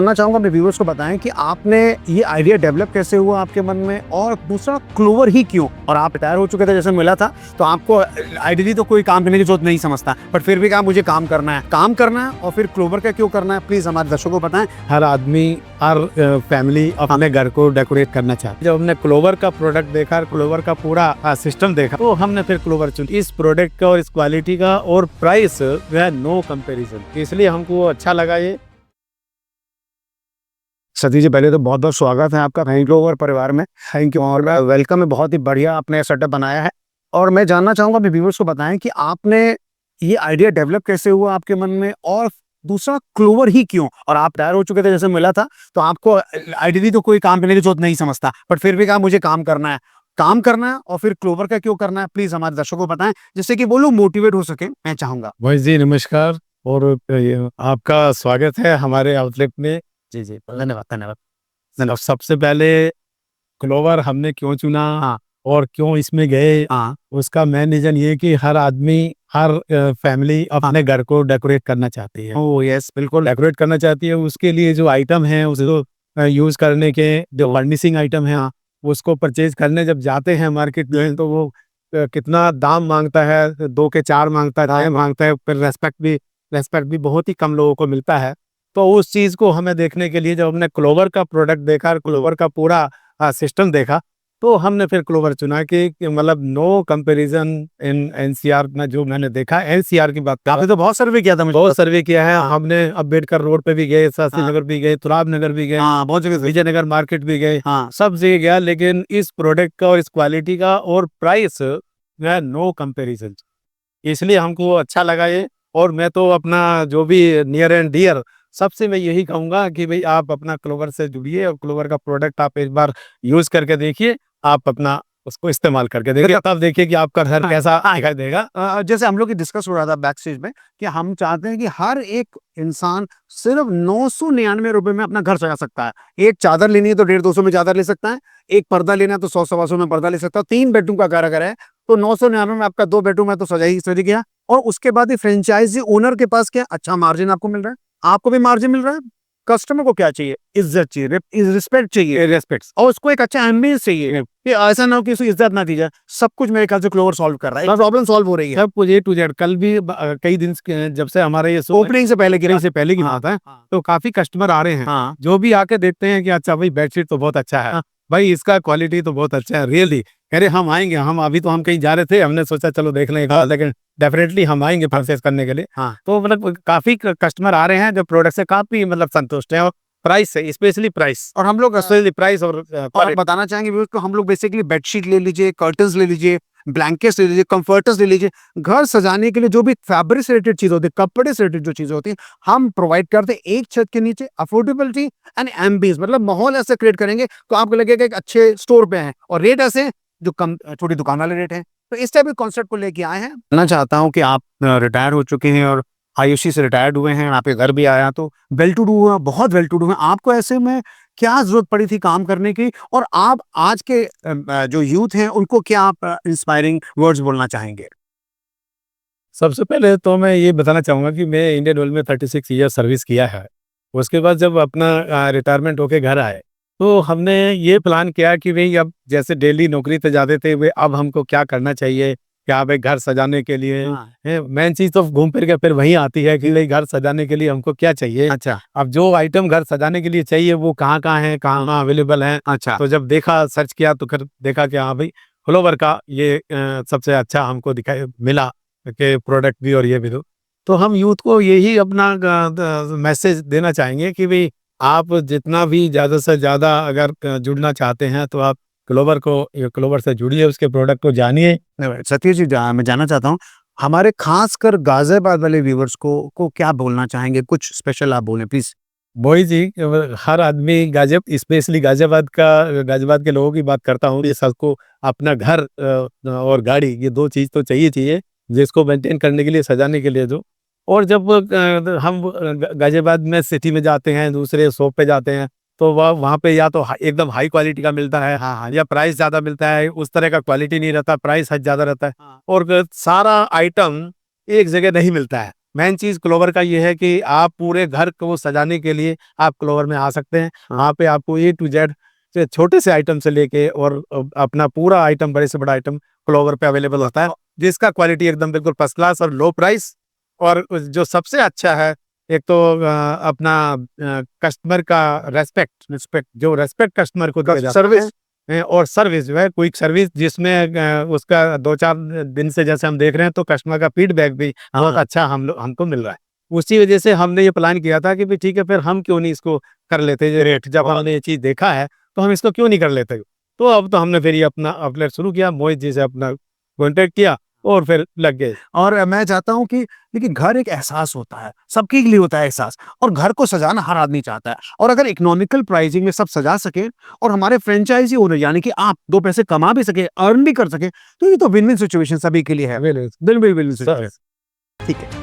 जानना चाहूँगा अपने व्यूअर्स को बताएं कि आपने ये आइडिया डेवलप कैसे हुआ आपके मन में, और दूसरा क्लोवर ही क्यों। और आप रिटायर हो चुके थे जैसे मिला था, तो आपको आइडियली तो कोई काम करने की जरूरत नहीं समझता, बट फिर भी कहा मुझे काम करना है और फिर क्लोवर का क्यों करना है, प्लीज हमारे दर्शकों को बताएं। हर आदमी, हर फैमिली अपने घर को डेकोरेट करना चाहती है। जब हमने क्लोवर का प्रोडक्ट देखा, क्लोवर का पूरा सिस्टम देखा, तो हमने फिर क्लोवर चुनी। इस प्रोडक्ट का और इस क्वालिटी का और प्राइस नो कंपैरिजन, इसलिए हमको अच्छा लगा ये। सतीश जी, पहले तो बहुत बहुत स्वागत है आपका क्लोवर परिवार में। थैंक यू और वेलकम है। बहुत ही बढ़िया आपने सेटअप बनाया है, और मैं जानना चाहूँगा अपने व्यूअर्स को बताएं कि आपने ये आइडिया डेवलप कैसे हुआ आपके मन में, और दूसरा क्लोवर ही क्यों। और आप रिटायर हो चुके थे जैसे मिला था, तो आपको आइडियली तो कोई काम करने की जरूरत नहीं समझता, बट फिर भी कहा मुझे काम करना है और फिर क्लोवर का क्यों करना है, प्लीज हमारे दर्शकों को बताएं, जिससे कि वो लोग मोटिवेट हो सके। मैं चाहूंगा। वैसे जी नमस्कार, और आपका स्वागत है हमारे आउटलेट में। जी जी, धन्यवाद धन्यवाद। अब सबसे पहले क्लोवर हमने क्यों चुना, हाँ और क्यों इसमें गए, हाँ उसका मेन रीजन ये कि हर आदमी, हर फैमिली अपने घर को डेकोरेट करना चाहती है। ओह यस, बिल्कुल। डेकोरेट करना चाहती है, उसके लिए जो आइटम है, उसको यूज करने के जो फर्निशिंग आइटम है, उसको परचेज करने जब जाते हैं मार्केट में, तो वो कितना दाम मांगता है, 2 के 4 मांगता है, मांगता है। फिर रेस्पेक्ट भी बहुत ही कम लोगों को मिलता है। तो उस चीज को हमें देखने के लिए जब हमने क्लोवर का प्रोडक्ट देखा, क्लोवर का पूरा सिस्टम देखा, तो हमने फिर क्लोवर चुना कि मतलब नो कंपैरिजन इन एनसीआर में। जो मैंने देखा एनसीआर की बात, आपने तो बहुत सर्वे किया था मुझे। बहुत सर्वे किया है हमने। अम्बेडकर रोड पे भी गए, शास्त्री नगर भी गए, तुराब नगर भी गए, बहुत जगह विजयनगर मार्केट भी गए, हाँ। सब जगह गया। लेकिन इस प्रोडक्ट का और इस क्वालिटी का और प्राइस नो कंपैरिजन, इसलिए हमको अच्छा लगा ये। और मैं तो अपना जो भी नियर एंड डियर, सबसे मैं यही कहूंगा कि भाई आप अपना क्लोवर से जुड़िए, और क्लोवर का प्रोडक्ट आप एक बार यूज करके देखिए, आप अपना उसको इस्तेमाल करके देखिए, तब देखिए कि आपका घर कैसा दिखाई देगा। जैसे हम लोग की डिस्कस हो रहा था बैक स्टेज में, कि हम चाहते हैं कि हर एक इंसान सिर्फ 999 रुपए में अपना घर सजा सकता है। एक चादर लेनी है तो 150-200 में चादर ले सकता है, एक पर्दा लेना है तो 100-125 में पर्दा ले सकता है। 3 बेडरूम का घर अगर है तो 999 में आपका 2 बेडरूम है तो सजा ही सज गया। और उसके बाद फ्रेंचाइजी ओनर के पास क्या अच्छा मार्जिन आपको मिल रहा है, आपको भी मार्जिन मिल रहा है। कस्टमर को क्या चाहिए, इज्जत चाहिए, रिस्पेक्ट चाहिए, रेस्पेक्ट, और उसको एक अच्छा एम्बियंस चाहिए, कि ऐसा ना हो कि उसको इज्जत ना दी जाए। सब कुछ मेरे ख्याल से क्लोवर सॉल्व कर रहा है, प्रॉब्लम सॉल्व हो रही है। सब कुछ ए टू जेड। कल भी कई दिन जब से हमारे ये ओपनिंग से पहले की बात है, तो काफी कस्टमर आ रहे हैं, हाँ। जो भी आके देखते हैं कि अच्छा भाई बेडशीट तो बहुत अच्छा है, भाई इसका क्वालिटी तो बहुत अच्छा है, रियली। कह रहे हम आएंगे, हम अभी तो हम कहीं जा रहे थे, हमने सोचा चलो देख लें, लेकिन डेफिनेटली हम आएंगे परचेस करने के लिए। हाँ। तो मतलब काफी कस्टमर आ रहे हैं जो प्रोडक्ट से काफी मतलब संतुष्ट हैं, और प्राइस से, स्पेशली प्राइस, और हम लोग स्पेशली प्राइस और बताना चाहेंगे व्यूअर्स को, हम लोग बेसिकली बेडशीट ले लीजिए, कर्टन्स ले लीजिए, ब्लैंकेट्स ले लीजिए, कंफर्टर्स ले लीजिए, घर सजाने के लिए जो भी फैब्रिक से रिलेटेड चीज होती है, कपड़े से रिलेटेड जो चीजें होती है, हम प्रोवाइड करते हैं एक छत के नीचे। अफोर्डेबिलिटी एंड एम्बियंस, मतलब माहौल ऐसे क्रिएट करेंगे तो आपको लगेगा एक अच्छे स्टोर पे हैं, और रेट ऐसे जो कम छोटी दुकान वाले रेट हैं। तो इस टाइप के कॉन्सेप्ट को लेके आए हैं। जानना चाहता हूँ कि आप रिटायर हो चुके हैं और आयुषी से रिटायर्ड हुए हैं, आपके घर भी आया, तो वेल टू डू हुआ, बहुत वेल टू डू है। आपको ऐसे में क्या जरूरत पड़ी थी काम करने की, और आप आज के जो यूथ हैं उनको क्या आप इंस्पायरिंग वर्ड्स बोलना चाहेंगे? सबसे पहले तो मैं ये बताना चाहूँगा कि मैं इंडियन ऑयल में 36 ईयर सर्विस किया है। उसके बाद जब अपना रिटायरमेंट होके घर आए, तो हमने ये प्लान किया कि भाई अब जैसे डेली नौकरी पे जाते थे, वे अब हमको क्या करना चाहिए, क्या भाई घर सजाने के लिए। मेन चीज़ तो घूम फिर के फिर वही आती है कि भाई घर सजाने के लिए हमको क्या चाहिए। अच्छा। अब जो आइटम घर सजाने के लिए चाहिए वो कहाँ है, कहाँ अवेलेबल है। अच्छा। तो जब देखा, सर्च किया, तो फिर देखा कि हाँ भाई फ्लोवर का ये सबसे अच्छा हमको दिखाई मिला के प्रोडक्ट भी और ये भी। तो हम यूथ को यही अपना मैसेज देना चाहेंगे कि भाई आप जितना भी ज़्यादा से ज़्यादा अगर जुड़ना चाहते हैं, तो आप क्लोवर से जुड़िए, उसके प्रोडक्ट को जानिए। सतीश जी, मैं जानना चाहता हूँ, हमारे खासकर गाजियाबाद वाले व्यूवर्स को क्या बोलना चाहेंगे, कुछ स्पेशल आप बोलें प्लीज। वही जी, हर आदमी स्पेशली गाजियाबाद के लोगों की बात करता हूँ, ये सबको अपना घर और गाड़ी, ये 2 चीज़ तो चाहिए, जिसको मेंटेन करने के लिए, सजाने के लिए जो। और जब हम गाजियाबाद में सिटी में जाते हैं, दूसरे शॉप पे जाते हैं, तो वहाँ पे या तो एकदम हाई क्वालिटी का मिलता है, हाँ हाँ या प्राइस ज़्यादा मिलता है, उस तरह का क्वालिटी नहीं रहता, प्राइस ज़्यादा रहता है। हाँ। और सारा आइटम एक जगह नहीं मिलता है, मेन चीज क्लोवर का ये है कि आप पूरे घर को सजाने के लिए आप क्लोवर में आ सकते हैं। वहाँ पे आपको ए टू जेड से छोटे से आइटम से लेके और अपना पूरा आइटम, बड़े से बड़ा आइटम क्लोवर पे अवेलेबल होता है, जिसका क्वालिटी एकदम बिल्कुल फर्स्ट क्लास और लो प्राइस। और जो सबसे अच्छा है, एक तो अपना कस्टमर का रिस्पेक्ट जो रिस्पेक्ट कस्टमर को दिया जाता सर्विस है, और सर्विस जो है क्विक सर्विस, जिसमें उसका 2-4 दिन से जैसे हम देख रहे हैं तो कस्टमर का फीडबैक भी बहुत अच्छा हमको मिल रहा है। उसी वजह से हमने ये प्लान किया था कि भी ठीक है, फिर हम क्यों नहीं इसको कर लेते ये रेट, जब हमने ये चीज़ देखा है तो हम इसको क्यों नहीं कर लेते। तो अब तो हमने फिर ये अपना आउटलेट शुरू किया, मोहित जी से अपना कॉन्टेक्ट किया और फिर लग गए। और मैं चाहता हूँ कि देखिए घर एक एहसास होता है, सबके लिए होता है एहसास, और घर को सजाना हर आदमी चाहता है। और अगर इकोनॉमिकल प्राइसिंग में सब सजा सके और हमारे फ्रेंचाइजी ओनर यानी कि आप 2 पैसे कमा भी सके, अर्न भी कर सके, तो ये तो विन-विन सिचुएशन सभी के लिए है। बिल्कुल। बिल्कुल, बिल्कुल। ठीक है।